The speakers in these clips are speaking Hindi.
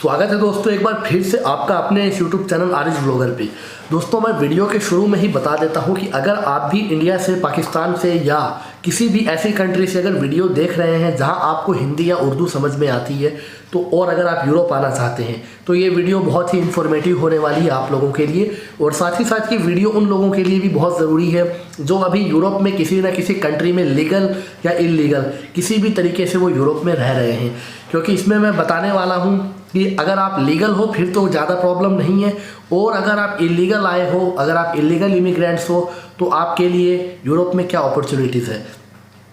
स्वागत है दोस्तों एक बार फिर से आपका अपने इस यूट्यूब चैनल आरिश ब्लॉगर पे। दोस्तों मैं वीडियो के शुरू में ही बता देता हूं कि अगर आप भी इंडिया से, पाकिस्तान से या किसी भी ऐसी कंट्री से अगर वीडियो देख रहे हैं जहां आपको हिंदी या उर्दू समझ में आती है तो और अगर आप यूरोप आना चाहते हैं तो ये वीडियो बहुत ही इन्फॉर्मेटिव होने वाली है आप लोगों के लिए। और साथ ही साथ ये वीडियो उन लोगों के लिए भी बहुत ज़रूरी है जो अभी यूरोप में किसी न किसी कंट्री में लीगल या इलीगल किसी भी तरीके से वो यूरोप में रह रहे हैं, क्योंकि इसमें मैं बताने वाला हूँ कि अगर आप लीगल हो फिर तो ज़्यादा प्रॉब्लम नहीं है, और अगर आप इलीगल आए हो, अगर आप इलीगल इमिग्रेंट्स हो तो आपके लिए यूरोप में क्या अपॉर्चुनिटीज़ है।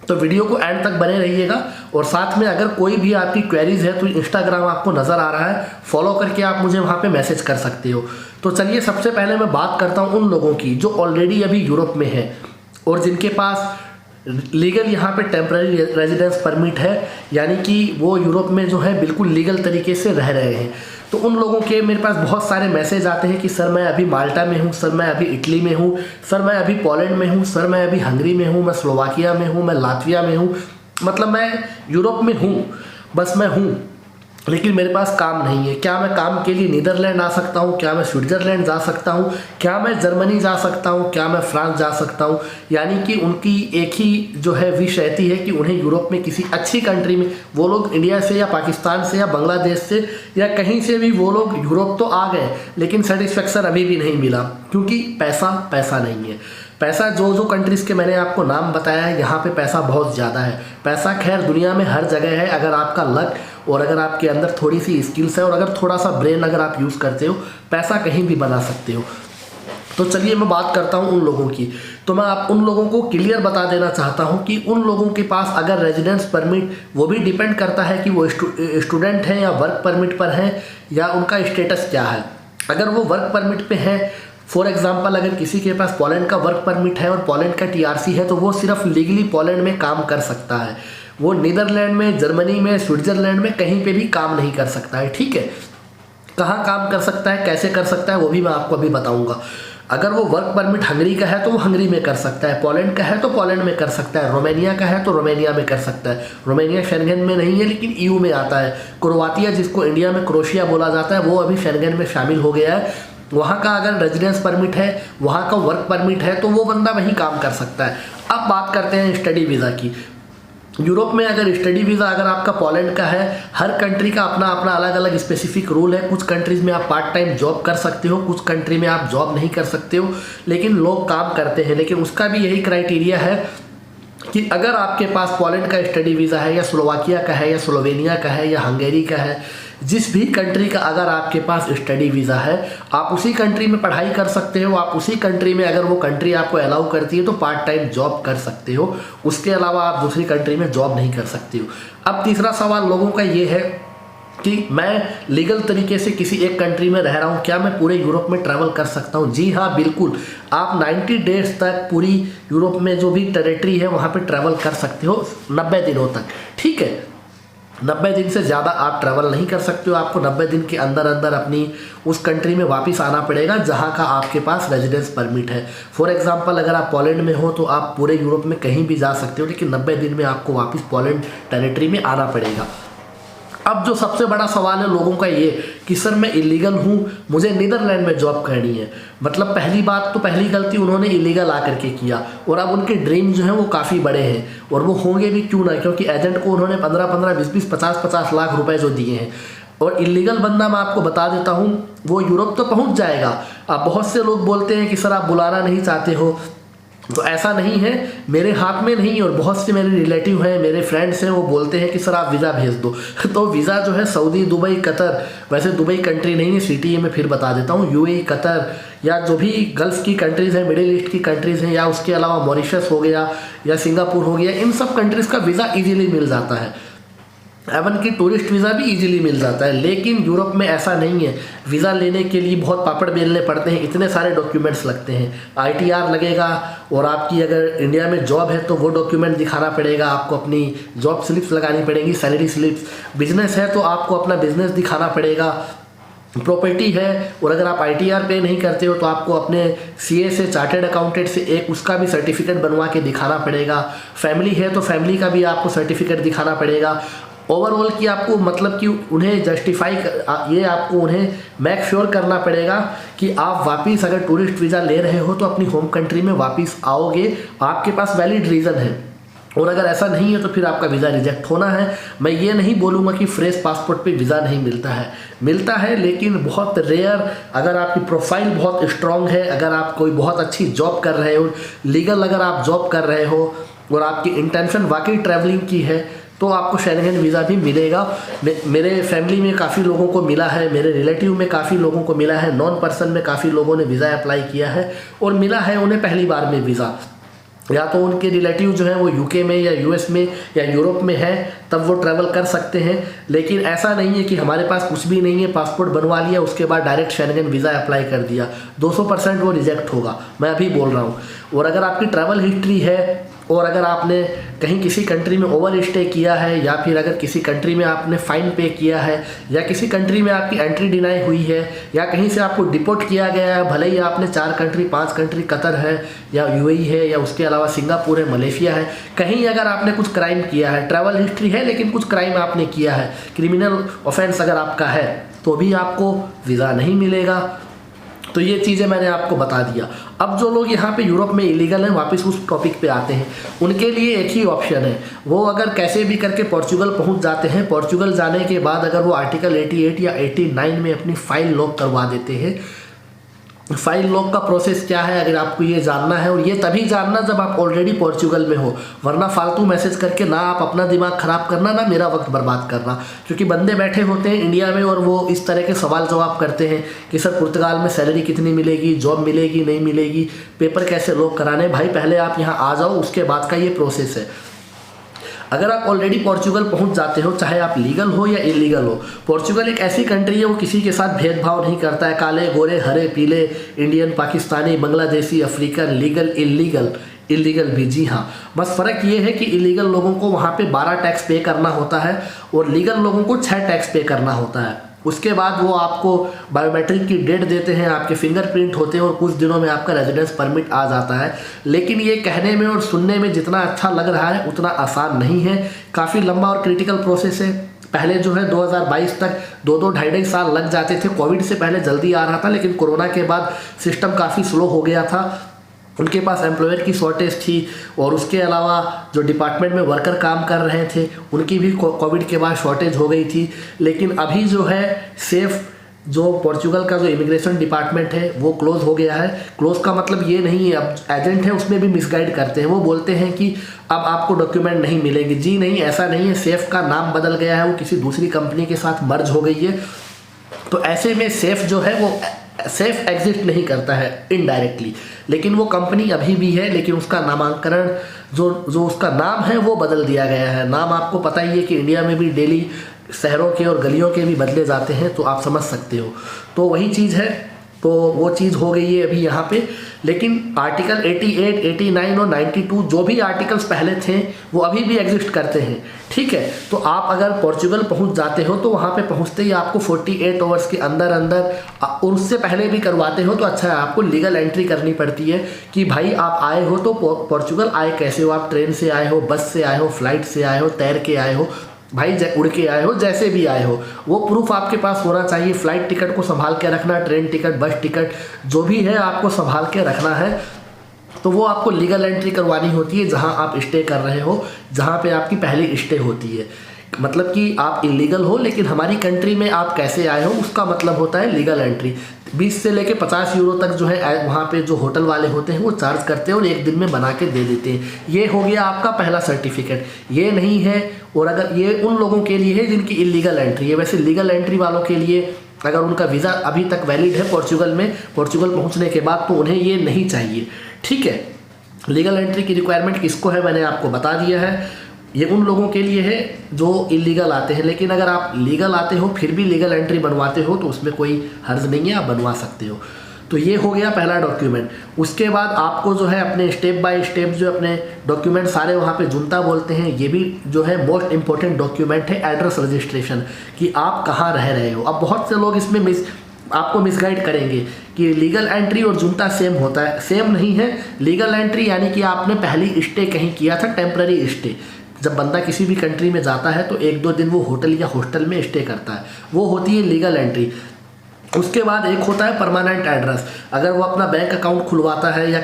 तो वीडियो को एंड तक बने रहिएगा। और साथ में अगर कोई भी आपकी क्वेरीज है तो इंस्टाग्राम आपको नज़र आ रहा है, फॉलो करके आप मुझे वहाँ पे मैसेज कर सकते हो। तो चलिए सबसे पहले मैं बात करता हूँ उन लोगों की जो ऑलरेडी अभी यूरोप में है और जिनके पास लीगल यहाँ पे टेम्पररी रेजिडेंस परमिट है, यानी कि वो यूरोप में जो है बिल्कुल लीगल तरीके से रह रहे हैं। तो उन लोगों के मेरे पास बहुत सारे मैसेज आते हैं कि सर मैं अभी माल्टा में हूँ, सर मैं अभी इटली में हूँ, सर मैं अभी पोलैंड में हूँ, सर मैं अभी हंगरी में हूँ, मैं स्लोवाकिया में हूँ, मैं लातविया में हूँ, मतलब मैं यूरोप में हूँ, बस मैं हूँ लेकिन मेरे पास काम नहीं है। क्या मैं काम के लिए नीदरलैंड आ सकता हूँ? क्या मैं स्विट्ज़रलैंड जा सकता हूँ? क्या मैं जर्मनी जा सकता हूँ? क्या मैं फ्रांस जा सकता हूँ? यानी कि उनकी एक ही जो है विश रहती है कि उन्हें यूरोप में किसी अच्छी कंट्री में, वो लोग इंडिया से या पाकिस्तान से या बांग्लादेश से या कहीं से भी वो लोग यूरोप तो आ गए लेकिन सेटिस्फेक्शन अभी भी नहीं मिला, क्योंकि पैसा नहीं है। पैसा जो कंट्रीज़ के मैंने आपको नाम बताया है यहाँ पे पैसा बहुत ज़्यादा है। पैसा खैर दुनिया में हर जगह है, अगर आपका लक और अगर आपके अंदर थोड़ी सी स्किल्स है और अगर थोड़ा सा ब्रेन अगर आप यूज़ करते हो, पैसा कहीं भी बना सकते हो। तो चलिए मैं बात करता हूँ उन लोगों की। तो मैं आप उन लोगों को क्लियर बता देना चाहता हूँ कि उन लोगों के पास अगर रेजिडेंस परमिट, वो भी डिपेंड करता है कि वो स्टूडेंट हैं या वर्क परमिट पर हैं या उनका स्टेटस क्या है। अगर वो वर्क परमिट पे हैं, फॉर एग्जाम्पल अगर किसी के पास पोलैंड का वर्क परमिट है और पोलैंड का टीआरसी है तो वो सिर्फ लीगली पोलैंड में काम कर सकता है, वो नीदरलैंड में, जर्मनी में, स्विट्ज़रलैंड में कहीं पे भी काम नहीं कर सकता है। ठीक है, कहाँ काम कर सकता है, कैसे कर सकता है, वो भी मैं आपको अभी बताऊंगा। अगर वो वर्क परमिट हंगरी का है तो वो हंगरी में कर सकता है, पोलैंड का है तो पोलैंड में कर सकता है, रोमानिया का है तो रोमानिया में कर सकता है। रोमानिया शेंगेन में नहीं है लेकिन ईयू में आता है। क्रोआतिया, जिसको इंडिया में क्रोशिया बोला जाता है, वो अभी शेंगेन में शामिल हो गया है। वहाँ का अगर रेजिडेंस परमिट है, वहाँ का वर्क परमिट है तो वो बंदा वहीं काम कर सकता है। अब बात करते हैं स्टडी वीज़ा की। यूरोप में अगर स्टडी वीज़ा अगर आपका पोलैंड का है, हर कंट्री का अपना अपना अलग अलग स्पेसिफिक रूल है। कुछ कंट्रीज़ में आप पार्ट टाइम जॉब कर सकते हो, कुछ कंट्री में आप जॉब नहीं कर सकते हो, लेकिन लोग काम करते हैं। लेकिन उसका भी यही क्राइटेरिया है कि अगर आपके पास पोलैंड का स्टडी वीज़ा है या स्लोवाकिया का है या स्लोवेनिया का है या हंगेरी का है, जिस भी कंट्री का अगर आपके पास स्टडी वीज़ा है, आप उसी कंट्री में पढ़ाई कर सकते हो। आप उसी कंट्री में, अगर वो कंट्री आपको अलाउ करती है तो पार्ट टाइम जॉब कर सकते हो, उसके अलावा आप दूसरी कंट्री में जॉब नहीं कर सकते हो। अब तीसरा सवाल लोगों का ये है कि मैं लीगल तरीके से किसी एक कंट्री में रह रहा हूँ, क्या मैं पूरे यूरोप में ट्रैवल कर सकता हूँ? जी हाँ, बिल्कुल। आप 90 डेज तक पूरी यूरोप में जो भी टेरिटरी है वहाँ पे ट्रैवल कर सकते हो 90 दिनों तक। ठीक है, 90 दिन से ज़्यादा आप ट्रैवल नहीं कर सकते हो। आपको 90 दिन के अंदर अंदर अपनी उस कंट्री में वापस आना पड़ेगा जहाँ का आपके पास रेजिडेंस परमिट है। फॉर एग्जांपल अगर आप पोलैंड में हो तो आप पूरे यूरोप में कहीं भी जा सकते हो, लेकिन 90 दिन में आपको वापस पोलैंड टेरिटरी में आना पड़ेगा। अब जो सबसे बड़ा सवाल है लोगों का ये कि सर मैं इलीगल हूँ, मुझे नीदरलैंड में जॉब करनी है। मतलब पहली बात तो, पहली गलती उन्होंने इलीगल आकर के किया और अब उनके ड्रीम जो हैं वो काफ़ी बड़े हैं और वो होंगे भी क्यों ना, क्योंकि एजेंट को उन्होंने 15-15, 20-20, 50-50 लाख रुपए जो दिए हैं। और इलीगल बंदा मैं आपको बता देता हूँ वो यूरोप तो पहुँच जाएगा। अब बहुत से लोग बोलते हैं कि सर आप बुलाना नहीं चाहते हो, तो ऐसा नहीं है, मेरे हाथ में नहीं। और बहुत से मेरे रिलेटिव हैं, मेरे फ्रेंड्स हैं, वो बोलते हैं कि सर आप वीज़ा भेज दो। तो वीज़ा जो है सऊदी, दुबई, कतर, वैसे दुबई कंट्री नहीं है, सिटी में फिर बता देता हूँ, यूएई, कतर या जो भी गल्फ़ की कंट्रीज़ हैं, मिडिल ईस्ट की कंट्रीज़ हैं, या उसके अलावा मॉरिशस हो गया या सिंगापुर हो गया, इन सब कंट्रीज़ का वीज़ा ईजिली मिल जाता है। एवन की टूरिस्ट वीज़ा भी इजीली मिल जाता है। लेकिन यूरोप में ऐसा नहीं है, वीज़ा लेने के लिए बहुत पापड़ बेलने पड़ते हैं, इतने सारे डॉक्यूमेंट्स लगते हैं। आईटीआर लगेगा और आपकी अगर इंडिया में जॉब है तो वो डॉक्यूमेंट दिखाना पड़ेगा आपको, अपनी जॉब स्लिप्स लगानी पड़ेगी, सैलरी स्लिप्स। बिजनेस है तो आपको अपना बिजनेस दिखाना पड़ेगा, प्रॉपर्टी है और अगर आप आईटीआर पे नहीं करते हो तो आपको अपने सीए से, चार्टेड अकाउंटेंट से एक उसका भी सर्टिफिकेट बनवा के दिखाना पड़ेगा। फैमिली है तो फैमिली का भी आपको सर्टिफिकेट दिखाना पड़ेगा। ओवरऑल कि आपको मतलब कि उन्हें जस्टिफाई ये आपको उन्हें मेक श्योर करना पड़ेगा कि आप वापस अगर टूरिस्ट वीज़ा ले रहे हो तो अपनी होम कंट्री में वापस आओगे, आपके पास वैलिड रीज़न है। और अगर ऐसा नहीं है तो फिर आपका वीज़ा रिजेक्ट होना है। मैं ये नहीं बोलूँगा कि फ्रेश पासपोर्ट पे वीज़ा नहीं मिलता है लेकिन बहुत रेयर। अगर आपकी प्रोफाइल बहुत स्ट्रांग है, अगर आप कोई बहुत अच्छी जॉब कर रहे हो, लीगल अगर आप जॉब कर रहे हो और आपकी इंटेंशन वाकई ट्रैवलिंग की है, तो आपको शेंगेन वीज़ा भी मिलेगा। मेरे फैमिली में काफ़ी लोगों को मिला है, मेरे रिलेटिव में काफ़ी लोगों को मिला है, नॉन पर्सन में काफ़ी लोगों ने वीज़ा अप्लाई किया है और मिला है उन्हें पहली बार में वीज़ा। या तो उनके रिलेटिव जो है वो यूके में या यूएस में या यूरोप में है, तब वो ट्रैवल कर सकते हैं। लेकिन ऐसा नहीं है कि हमारे पास कुछ भी नहीं है, पासपोर्ट बनवा लिया उसके बाद डायरेक्ट शेंगेन वीज़ा अप्लाई कर दिया, 200% वो रिजेक्ट होगा, मैं अभी बोल रहा हूँ। और अगर आपकी ट्रैवल हिस्ट्री है और अगर आपने कहीं किसी कंट्री में ओवर स्टे किया है या फिर अगर किसी कंट्री में आपने फ़ाइन पे किया है या किसी कंट्री में आपकी एंट्री डिनाई हुई है या कहीं से आपको डिपोर्ट किया गया है, भले ही आपने 4 कंट्री 5 कंट्री, कतर है या यूएई है या उसके अलावा सिंगापुर है, मलेशिया है, कहीं अगर आपने कुछ क्राइम किया है, ट्रैवल हिस्ट्री है लेकिन कुछ क्राइम आपने किया है, क्रिमिनल ऑफेंस अगर आपका है, तो भी आपको वीज़ा नहीं मिलेगा। तो ये चीज़ें मैंने आपको बता दिया। अब जो लोग यहाँ पे यूरोप में इलीगल हैं, वापस उस टॉपिक पे आते हैं, उनके लिए एक ही ऑप्शन है, वो अगर कैसे भी करके पोर्चुगल पहुँच जाते हैं। पोर्चुगल जाने के बाद अगर वो आर्टिकल 88 या 89 में अपनी फ़ाइल लॉक करवा देते हैं। फाइल लॉक का प्रोसेस क्या है अगर आपको ये जानना है, और ये तभी जानना जब आप ऑलरेडी पोर्चुगल में हो, वरना फालतू मैसेज करके ना आप अपना दिमाग ख़राब करना ना मेरा वक्त बर्बाद करना। क्योंकि बंदे बैठे होते हैं इंडिया में और वो इस तरह के सवाल जवाब करते हैं कि सर पुर्तगाल में सैलरी कितनी मिलेगी, जॉब मिलेगी नहीं मिलेगी, पेपर कैसे लॉक कराने। भाई पहले आप यहाँ आ जाओ, उसके बाद का ये प्रोसेस है। अगर आप ऑलरेडी पोर्चुगल पहुंच जाते हो, चाहे आप लीगल हो या इलीगल हो, पोर्चुगल एक ऐसी कंट्री है वो किसी के साथ भेदभाव नहीं करता है। काले गोरे हरे पीले, Indian Pakistani Bangladeshi African, legal illegal भी, जी हाँ। बस फ़र्क ये है कि इलीगल लोगों को वहाँ पे 12 टैक्स पे करना होता है और लीगल लोगों को 6 टैक्स पे करना होता है। उसके बाद वो आपको बायोमेट्रिक की डेट देते हैं, आपके फिंगरप्रिंट होते हैं और कुछ दिनों में आपका रेजिडेंस परमिट आ जाता है। लेकिन ये कहने में और सुनने में जितना अच्छा लग रहा है उतना आसान नहीं है, काफ़ी लंबा और क्रिटिकल प्रोसेस है। पहले जो है 2022 तक 2-2 साल लग जाते थे। कोविड से पहले जल्दी आ रहा था, लेकिन कोरोना के बाद सिस्टम काफ़ी स्लो हो गया था। उनके पास एम्प्लॉयर की शॉर्टेज थी और उसके अलावा जो डिपार्टमेंट में वर्कर काम कर रहे थे उनकी भी कोविड के बाद शॉर्टेज हो गई थी। लेकिन अभी जो है सेफ जो पोर्चुगल का जो इमिग्रेशन डिपार्टमेंट है वो क्लोज़ हो गया है। क्लोज़ का मतलब ये नहीं है, अब एजेंट है उसमें भी मिसगाइड करते हैं। वो बोलते हैं कि अब आपको डॉक्यूमेंट नहीं मिलेंगे। जी नहीं, ऐसा नहीं है। सेफ का नाम बदल गया है, वो किसी दूसरी कंपनी के साथ मर्ज हो गई है। तो ऐसे में सेफ जो है वो सेफ एग्जिस्ट नहीं करता है इनडायरेक्टली, लेकिन वो कंपनी अभी भी है, लेकिन उसका नामांकन जो उसका नाम है वो बदल दिया गया है। नाम आपको पता ही है कि इंडिया में भी डेली शहरों के और गलियों के भी बदले जाते हैं, तो आप समझ सकते हो। तो वही चीज़ है, तो वो चीज़ हो गई है अभी यहाँ पे। लेकिन आर्टिकल 88, 89 और 92 जो भी आर्टिकल्स पहले थे वो अभी भी एग्जिस्ट करते हैं, ठीक है। तो आप अगर पोर्चुगल पहुँच जाते हो तो वहाँ पे पहुँचते ही आपको 48 आवर्स के अंदर और उससे पहले भी करवाते हो तो अच्छा है, आपको लीगल एंट्री करनी पड़ती है कि भाई आप आए हो तो पोर्चुगल आए कैसे हो, आप ट्रेन से आए हो, बस से आए हो, फ्लाइट से आए हो, तैर के आए हो, भाई उड़ के आए हो, जैसे भी आए हो, वो प्रूफ आपके पास होना चाहिए। फ्लाइट टिकट को संभाल के रखना, ट्रेन टिकट, बस टिकट जो भी है आपको संभाल के रखना है। तो वो आपको लीगल एंट्री करवानी होती है जहां आप स्टे कर रहे हो, जहां पे आपकी पहली स्टे होती है। मतलब कि आप इलीगल हो लेकिन हमारी कंट्री में आप कैसे आए हो उसका मतलब होता है लीगल एंट्री। 20 से लेके 50 यूरो तक जो है वहाँ पे जो होटल वाले होते हैं वो चार्ज करते हैं और एक दिन में बना के दे देते हैं। ये हो गया आपका पहला सर्टिफिकेट। ये नहीं है, और अगर ये उन लोगों के लिए है जिनकी इलीगल एंट्री है। वैसे लीगल एंट्री वालों के लिए अगर उनका वीज़ा अभी तक वैलिड है पोर्चुगल में, पोर्चुगल पहुँचने के बाद, तो उन्हें ये नहीं चाहिए, ठीक है। लीगल एंट्री की रिक्वायरमेंट किसको है मैंने आपको बता दिया है। ये उन लोगों के लिए है जो इलीगल आते हैं, लेकिन अगर आप लीगल आते हो फिर भी लीगल एंट्री बनवाते हो तो उसमें कोई हर्ज नहीं है, आप बनवा सकते हो। तो ये हो गया पहला डॉक्यूमेंट। उसके बाद आपको जो है अपने स्टेप बाय स्टेप जो अपने डॉक्यूमेंट सारे वहाँ पे जुनता बोलते हैं, ये भी जो है मोस्ट इंपॉर्टेंट डॉक्यूमेंट है, एड्रेस रजिस्ट्रेशन, कि आप कहाँ रह रहे हो। अब बहुत से लोग इसमें आपको मिसगाइड करेंगे कि लीगल एंट्री और जुनता सेम होता है। सेम नहीं है। लीगल एंट्री यानी कि आपने पहली स्टे कहीं किया था, टेम्पररी स्टे, जब बंदा किसी भी कंट्री में जाता है तो 1-2 दिन वो होटल या हॉस्टल में स्टे करता है, वो होती है लीगल एंट्री। उसके बाद एक होता है परमानेंट एड्रेस। अगर वो अपना बैंक अकाउंट खुलवाता है या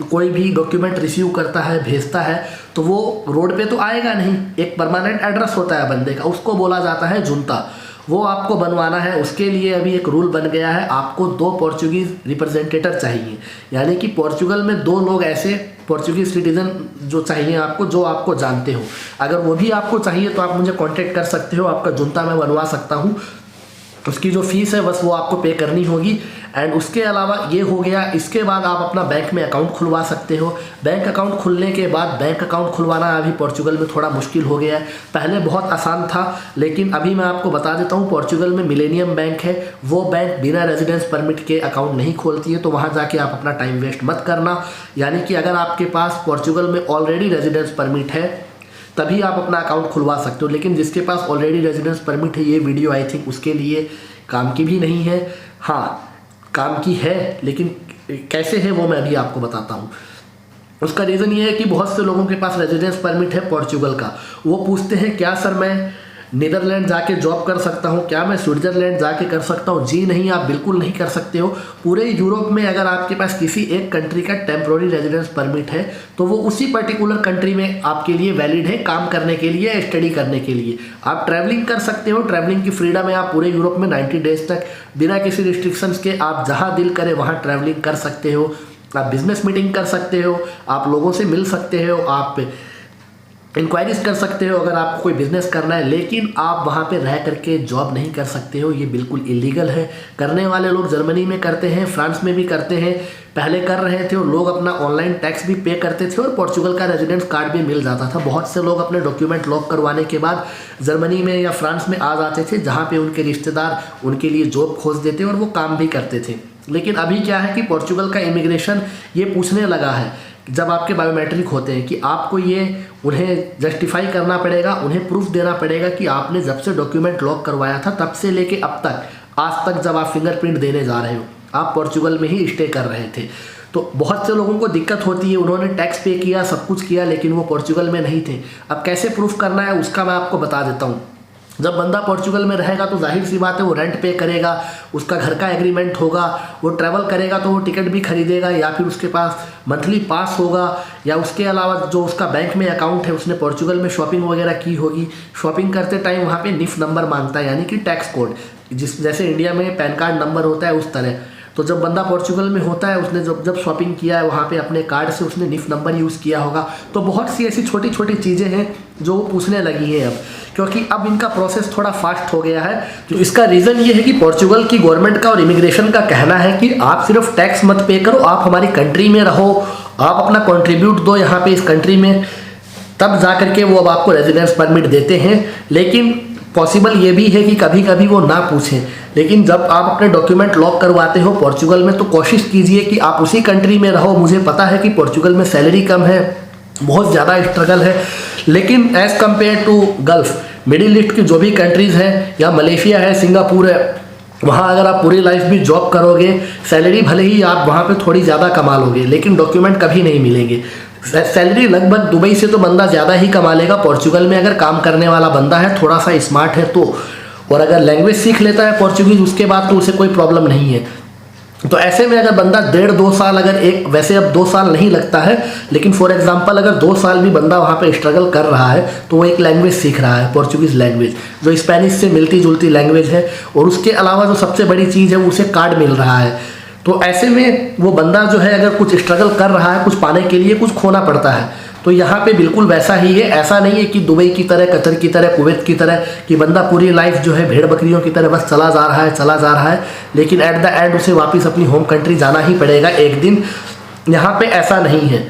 कोई भी डॉक्यूमेंट रिसीव करता है, भेजता है, तो वो रोड पे तो आएगा नहीं। एक परमानेंट एड्रेस होता है बंदे का, उसको बोला जाता है जुनता। वो आपको बनवाना है। उसके लिए अभी एक रूल बन गया है, आपको 2 पोर्चुगीज़ रिप्रेजेंटेटर चाहिए, यानी कि पोर्चुगल में 2 लोग ऐसे पोर्चुगीज़ सिटीज़न जो चाहिए आपको, जो आपको जानते हो। अगर वो भी आपको चाहिए तो आप मुझे कांटेक्ट कर सकते हो, आपका जुनता मैं बनवा सकता हूँ। उसकी जो फीस है बस वो आपको पे करनी होगी। एंड उसके अलावा ये हो गया। इसके बाद आप अपना बैंक में अकाउंट खुलवा सकते हो। बैंक अकाउंट खुलने के बाद बैंक अकाउंट खुलवाना अभी पोर्चुगल में थोड़ा मुश्किल हो गया है। पहले बहुत आसान था, लेकिन अभी मैं आपको बता देता हूँ, पोर्चुगल में मिलेनियम बैंक है, वो बैंक बिना रेजिडेंस परमिट के अकाउंट नहीं खोलती है। तो वहाँ जाके आप अपना टाइम वेस्ट मत करना। यानी कि अगर आपके पास पोर्चुगल में ऑलरेडी रेजिडेंस परमिट है तभी आप अपना अकाउंट खुलवा सकते हो। लेकिन जिसके पास ऑलरेडी रेजिडेंस परमिट है, ये वीडियो आई थिंक उसके लिए काम की भी नहीं है। हाँ, काम की है, लेकिन कैसे है वो मैं अभी आपको बताता हूँ। उसका रीज़न ये है कि बहुत से लोगों के पास रेजिडेंस परमिट है पोर्चुगल का। वो पूछते हैं क्या सर मैं नीदरलैंड जाके जॉब कर सकता हूँ, क्या मैं स्विट्ज़रलैंड जाके कर सकता हूँ? जी नहीं, आप बिल्कुल नहीं कर सकते हो। पूरे यूरोप में अगर आपके पास किसी एक कंट्री का टेम्प्रोरी रेजिडेंस परमिट है तो वो उसी पर्टिकुलर कंट्री में आपके लिए वैलिड है, काम करने के लिए, स्टडी करने के लिए। आप ट्रैवलिंग कर सकते हो, ट्रैवलिंग की फ्रीडम है। आप पूरे यूरोप में 90 डेज तक बिना किसी रिस्ट्रिक्शंस के आप जहाँ दिल करे वहाँ ट्रैवलिंग कर सकते हो। आप बिजनेस मीटिंग कर सकते हो, आप लोगों से मिल सकते हो, आप इंक्वायरीज कर सकते हो अगर आपको कोई बिजनेस करना है। लेकिन आप वहाँ पे रह करके जॉब नहीं कर सकते हो, ये बिल्कुल इलीगल है। करने वाले लोग जर्मनी में करते हैं, फ्रांस में भी करते हैं, पहले कर रहे थे। और लोग अपना ऑनलाइन टैक्स भी पे करते थे और पोर्चुगल का रेजिडेंस कार्ड भी मिल जाता था। बहुत से लोग अपने डॉक्यूमेंट लॉक करवाने के बाद जर्मनी में या फ्रांस में आ जाते थे, जहाँ पे उनके रिश्तेदार उनके लिए जॉब खोज देते और वो काम भी करते थे। लेकिन अभी क्या है कि पोर्चुगल का इमिग्रेशन ये पूछने लगा है, जब आपके बायोमेट्रिक होते हैं, कि आपको ये उन्हें जस्टिफाई करना पड़ेगा, उन्हें प्रूफ देना पड़ेगा कि आपने जब से डॉक्यूमेंट लॉक करवाया था तब से लेके अब तक, आज तक जब आप फिंगरप्रिंट देने जा रहे हो, आप पोर्चुगल में ही स्टे कर रहे थे। तो बहुत से लोगों को दिक्कत होती है, उन्होंने टैक्स पे किया, सब कुछ किया, लेकिन वो पोर्चुगल में नहीं थे। अब कैसे प्रूफ करना है उसका मैं आपको बता देता हूँ। जब बंदा पोर्चुगल में रहेगा तो जाहिर सी बात है वो रेंट पे करेगा, उसका घर का एग्रीमेंट होगा, वो ट्रैवल करेगा तो वो टिकट भी खरीदेगा, या फिर उसके पास मंथली पास होगा, या उसके अलावा जो उसका बैंक में अकाउंट है उसने पोर्चुगल में शॉपिंग वगैरह की होगी। शॉपिंग करते टाइम वहाँ पे निफ नंबर मांगता है, यानी कि टैक्स कोड, जैसे इंडिया में पैन कार्ड नंबर होता है उस तरह। तो जब बंदा पोर्चुगल में होता है, उसने जब शॉपिंग किया है वहाँ पे अपने कार्ड से उसने निफ नंबर यूज़ किया होगा। तो बहुत सी ऐसी छोटी छोटी चीज़ें हैं जो वो पूछने लगी हैं अब, क्योंकि अब इनका प्रोसेस थोड़ा फास्ट हो गया है। तो इसका रीज़न ये है कि पोर्चुगल की गवर्नमेंट का और इमिग्रेशन का कहना है कि आप सिर्फ टैक्स मत पे करो, आप हमारी कंट्री में रहो, आप अपना कंट्रीब्यूट दो यहाँ पे इस कंट्री में, तब जा करके वो अब आपको रेजिडेंस परमिट देते हैं। लेकिन पॉसिबल ये भी है कि कभी कभी वो ना पूछें। लेकिन जब आप अपने डॉक्यूमेंट लॉक करवाते हो पोर्चुगल में, तो कोशिश कीजिए कि आप उसी कंट्री में रहो। मुझे पता है कि पोर्चुगल में सैलरी कम है, बहुत ज़्यादा स्ट्रगल है, लेकिन as compared to Gulf Middle East की जो भी कंट्रीज़ हैं, या मलेशिया है, सिंगापुर है, वहाँ अगर आप पूरी लाइफ भी जॉब करोगे, सैलरी भले ही आप वहाँ पे थोड़ी ज़्यादा कमा लोगे, लेकिन डॉक्यूमेंट कभी नहीं मिलेंगे। सैलरी लगभग दुबई से तो बंदा ज़्यादा ही कमा लेगा पोर्चुगल में, अगर काम करने वाला बंदा है, थोड़ा सा स्मार्ट है तो। और अगर लैंग्वेज सीख लेता है पोर्चुगीज़, उसके बाद तो उसे कोई प्रॉब्लम नहीं है। तो ऐसे में अगर बंदा 1.5-2 साल, अगर वैसे अब 2 साल नहीं लगता है, लेकिन फॉर एग्जांपल अगर 2 साल भी बंदा वहाँ पे स्ट्रगल कर रहा है, तो वो एक लैंग्वेज सीख रहा है, पोर्चुगीज़ लैंग्वेज, जो स्पेनिश से मिलती जुलती लैंग्वेज है। और उसके अलावा जो सबसे बड़ी चीज़ है, उसे कार्ड मिल रहा है। तो ऐसे में वो बंदा जो है, अगर कुछ स्ट्रगल कर रहा है, कुछ पाने के लिए कुछ खोना पड़ता है। तो यहाँ पे बिल्कुल वैसा ही है। ऐसा नहीं है कि दुबई की तरह, कतर की तरह, कुवैत की तरह, कि बंदा पूरी लाइफ जो है भेड़ बकरियों की तरह बस चला जा रहा है, लेकिन एट द एंड उसे वापस अपनी होम कंट्री जाना ही पड़ेगा एक दिन। यहाँ पे ऐसा नहीं है।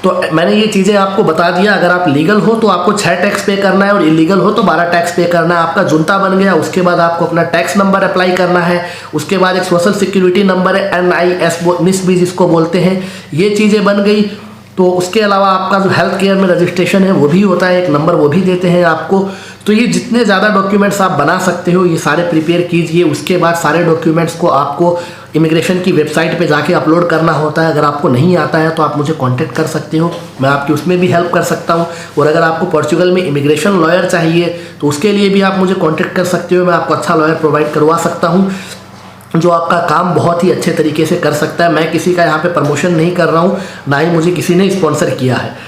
तो मैंने ये चीज़ें आपको बता दिया। अगर आप लीगल हो तो आपको 6 टैक्स पे करना है, और इलीगल हो तो 12 टैक्स पे करना है। आपका जुनता बन गया, उसके बाद आपको अपना टैक्स नंबर अप्लाई करना है, उसके बाद एक सोशल सिक्योरिटी नंबर है, NIS भी जिसको बोलते हैं, ये चीज़ें बन गई। तो उसके अलावा आपका जो हेल्थ केयर में रजिस्ट्रेशन है वो भी होता है, एक नंबर वो भी देते हैं आपको। तो ये जितने ज़्यादा डॉक्यूमेंट्स आप बना सकते हो ये सारे प्रिपेयर कीजिए। उसके बाद सारे डॉक्यूमेंट्स को आपको इमिग्रेशन की वेबसाइट पे जाके अपलोड करना होता है। अगर आपको नहीं आता है तो आप मुझे कांटेक्ट कर सकते हो, मैं आपकी उसमें भी हेल्प कर सकता हूँ। और अगर आपको पोर्चुगल में इमिग्रेशन लॉयर चाहिए तो उसके लिए भी आप मुझे कांटेक्ट कर सकते हो, मैं आपको अच्छा लॉयर प्रोवाइड करवा सकता हूँ जो आपका काम बहुत ही अच्छे तरीके से कर सकता है। मैं किसी का यहाँ पे प्रमोशन नहीं कर रहा हूँ, ना ही मुझे किसी ने स्पॉन्सर किया है।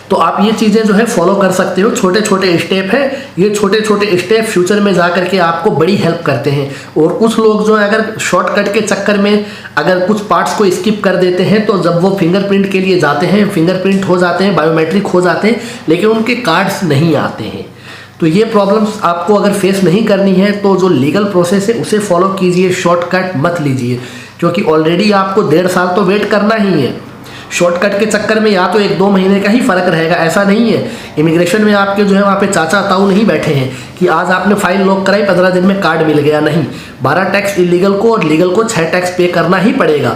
तो आप ये चीज़ें जो है फॉलो कर सकते हो, छोटे छोटे स्टेप है। ये छोटे छोटे स्टेप फ्यूचर में जा करके आपको बड़ी हेल्प करते हैं। और कुछ लोग जो है अगर शॉर्टकट के चक्कर में अगर कुछ पार्ट्स को स्किप कर देते हैं तो जब वो फिंगरप्रिंट के लिए जाते हैं, फिंगरप्रिंट हो जाते हैं, बायोमेट्रिक हो जाते हैं, लेकिन उनके कार्ड्स नहीं आते हैं। तो ये प्रॉब्लम्स आपको अगर फेस नहीं करनी है तो जो लीगल प्रोसेस है उसे फॉलो कीजिए, शॉर्टकट मत लीजिए, क्योंकि ऑलरेडी आपको 1.5 साल तो वेट करना ही है। शॉर्टकट के चक्कर में या तो 1-2 महीने का ही फ़र्क रहेगा, ऐसा नहीं है। इमिग्रेशन में आपके जो है वहाँ पे चाचा ताऊ नहीं बैठे हैं कि आज आपने फाइल लॉक कराई 15 दिन में कार्ड मिल गया, नहीं। 12 टैक्स इलीगल को और लीगल को 6 टैक्स पे करना ही पड़ेगा।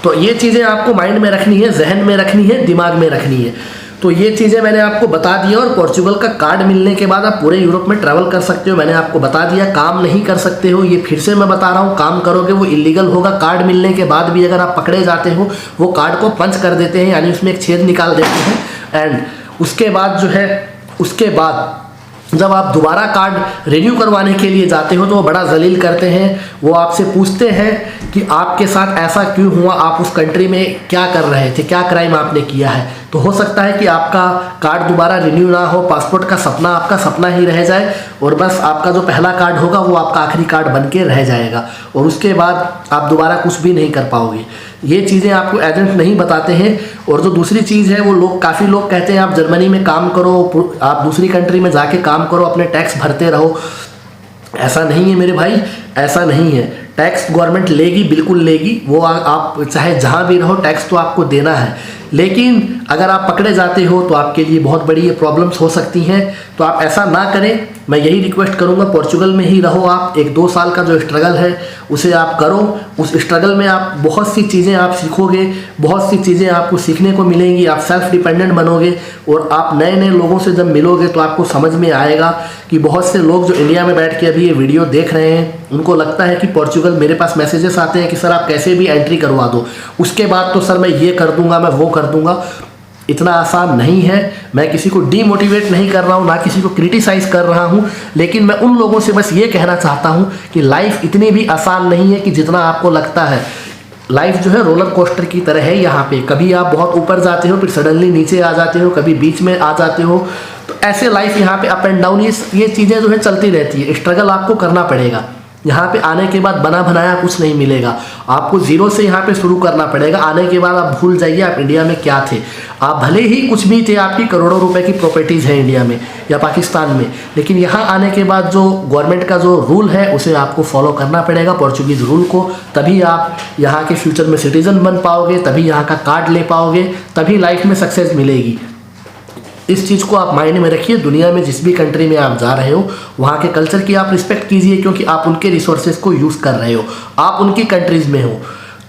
तो ये चीज़ें आपको माइंड में रखनी है, जहन में रखनी है, दिमाग में रखनी है। तो ये चीज़ें मैंने आपको बता दिया। और पोर्चुगल का कार्ड मिलने के बाद आप पूरे यूरोप में ट्रैवल कर सकते हो, मैंने आपको बता दिया। काम नहीं कर सकते हो, ये फिर से मैं बता रहा हूँ, काम करोगे वो इलीगल होगा। कार्ड मिलने के बाद भी अगर आप पकड़े जाते हो वो कार्ड को पंच कर देते हैं, यानी उसमें एक छेद निकाल देते हैं। एंड उसके बाद जो है, उसके बाद जब आप दोबारा कार्ड रिन्यू करवाने के लिए जाते हो तो वो बड़ा जलील करते हैं। वो आपसे पूछते हैं कि आपके साथ ऐसा क्यों हुआ, आप उस कंट्री में क्या कर रहे थे, क्या क्राइम आपने किया है। तो हो सकता है कि आपका कार्ड दोबारा रिन्यू ना हो, पासपोर्ट का सपना आपका सपना ही रह जाए और बस आपका जो पहला कार्ड होगा वो आपका आखिरी कार्ड बन के रह जाएगा और उसके बाद आप दोबारा कुछ भी नहीं कर पाओगे। ये चीज़ें आपको एजेंट नहीं बताते हैं। और जो दूसरी चीज़ है वो लोग, काफ़ी लोग कहते हैं आप जर्मनी में काम करो, आप दूसरी कंट्री में जाके काम करो, अपने टैक्स भरते रहो। ऐसा नहीं है मेरे भाई, ऐसा नहीं है। टैक्स गवर्नमेंट लेगी, बिल्कुल लेगी। वो आप चाहे जहाँ भी रहो टैक्स तो आपको देना है, लेकिन अगर आप पकड़े जाते हो तो आपके लिए बहुत बड़ी ये प्रॉब्लम्स हो सकती हैं। तो आप ऐसा ना करें, मैं यही रिक्वेस्ट करूंगा, पोर्चुगल में ही रहो आप। 1-2 साल का जो स्ट्रगल है उसे आप करो। उस स्ट्रगल में आप बहुत सी चीज़ें आप सीखोगे, बहुत सी चीज़ें आपको सीखने को मिलेंगी, आप सेल्फ डिपेंडेंट बनोगे और आप नए नए लोगों से जब मिलोगे तो आपको समझ में आएगा कि बहुत से लोग जो इंडिया में बैठ के अभी ये वीडियो देख रहे हैं उनको लगता है कि पोर्चुगल, मेरे पास मैसेजेस आते हैं कि सर आप कैसे भी एंट्री करवा दो, उसके बाद तो सर मैं ये कर दूंगा, मैं वो कर दूंगा। इतना आसान नहीं है। मैं किसी को डीमोटिवेट नहीं कर रहा हूँ, ना किसी को क्रिटिसाइज़ कर रहा हूँ, लेकिन मैं उन लोगों से बस ये कहना चाहता हूँ कि लाइफ इतनी भी आसान नहीं है कि जितना आपको लगता है। लाइफ जो है रोलर कोस्टर की तरह है। यहाँ पे कभी आप बहुत ऊपर जाते हो, फिर सडनली नीचे आ जाते हो, कभी बीच में आ जाते हो। तो ऐसे लाइफ यहाँ पे अप एंड डाउन, ये चीज़ें जो है चलती रहती है। स्ट्रगल आपको करना पड़ेगा। यहाँ पे आने के बाद बना बनाया कुछ नहीं मिलेगा, आपको जीरो से यहाँ पे शुरू करना पड़ेगा। आने के बाद आप भूल जाइए आप इंडिया में क्या थे। आप भले ही कुछ भी थे, आपकी करोड़ों रुपए की प्रॉपर्टीज़ है इंडिया में या पाकिस्तान में, लेकिन यहाँ आने के बाद जो गवर्नमेंट का जो रूल है उसे आपको फॉलो करना पड़ेगा, पोर्चुगीज़ रूल को। तभी आप यहाँ के फ्यूचर में सिटीजन बन पाओगे, तभी यहाँ का कार्ड ले पाओगे, तभी लाइफ में सक्सेस मिलेगी। इस चीज़ को आप माइंड में रखिए। दुनिया में जिस भी कंट्री में आप जा रहे हो वहाँ के कल्चर की आप रिस्पेक्ट कीजिए, क्योंकि आप उनके रिसोर्सेज को यूज़ कर रहे हो, आप उनकी कंट्रीज़ में हो,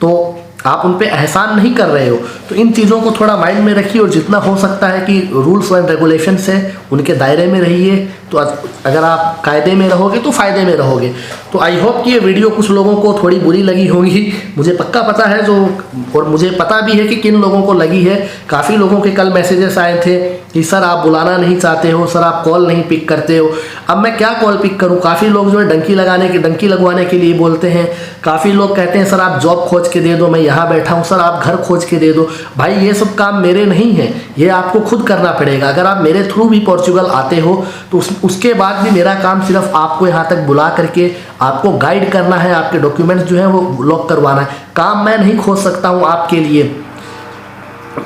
तो आप उन पे एहसान नहीं कर रहे हो। तो इन चीज़ों को थोड़ा माइंड में रखिए और जितना हो सकता है कि रूल्स एंड रेगुलेशंस है उनके दायरे में रहिए। तो अगर आप कायदे में रहोगे तो फ़ायदे में रहोगे। तो आई होप कि ये वीडियो कुछ लोगों को थोड़ी बुरी लगी होगी, मुझे पक्का पता है जो, और मुझे पता भी है कि किन लोगों को लगी है। काफ़ी लोगों के कल मैसेजेस आए थे कि सर आप बुलाना नहीं चाहते हो, सर आप कॉल नहीं पिक करते हो। अब मैं क्या कॉल पिक करूं? काफ़ी लोग जो है डंकी लगवाने के लिए बोलते हैं। काफ़ी लोग कहते हैं सर आप जॉब खोज के दे दो, मैं यहाँ बैठा हूँ, सर आप घर खोज के दे दो। भाई ये सब काम मेरे नहीं है, ये आपको खुद करना पड़ेगा। अगर आप मेरे थ्रू भी पोर्चुगल आते हो तो उसके बाद भी मेरा काम सिर्फ आपको यहाँ तक बुला करके आपको गाइड करना है, आपके डॉक्यूमेंट्स जो है वो लॉक करवाना है। काम मैं नहीं खोज सकता हूँ आपके लिए।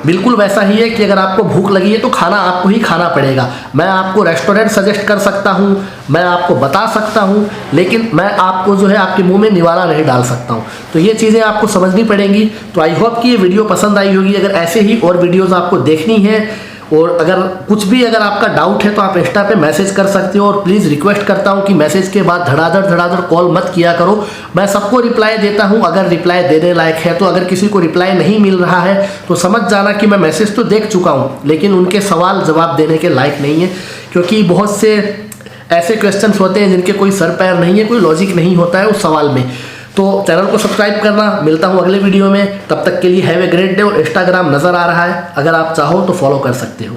बिल्कुल वैसा ही है कि अगर आपको भूख लगी है तो खाना आपको ही खाना पड़ेगा। मैं आपको रेस्टोरेंट सजेस्ट कर सकता हूँ, मैं आपको बता सकता हूँ, लेकिन मैं आपको जो है आपके मुंह में निवाला नहीं डाल सकता हूँ। तो ये चीज़ें आपको समझनी पड़ेंगी। तो आई होप कि ये वीडियो पसंद आई होगी। अगर ऐसे ही और वीडियोज़ आपको देखनी है और अगर कुछ भी अगर आपका डाउट है तो आप इंस्टा पे मैसेज कर सकते हो। और प्लीज़ रिक्वेस्ट करता हूँ कि मैसेज के बाद धड़ाधड़ कॉल मत किया करो। मैं सबको रिप्लाई देता हूँ अगर रिप्लाई देने लायक है। तो अगर किसी को रिप्लाई नहीं मिल रहा है तो समझ जाना कि मैं मैसेज तो देख चुका हूँ लेकिन उनके सवाल जवाब देने के लायक नहीं है, क्योंकि बहुत से ऐसे क्वेश्चंस होते हैं जिनके कोई सर पैर नहीं है, कोई लॉजिक नहीं होता है उस सवाल में। तो चैनल को सब्सक्राइब करना। मिलता हूँ अगले वीडियो में, तब तक के लिए हैव ए ग्रेट डे। और इंस्टाग्राम नज़र आ रहा है, अगर आप चाहो तो फॉलो कर सकते हो।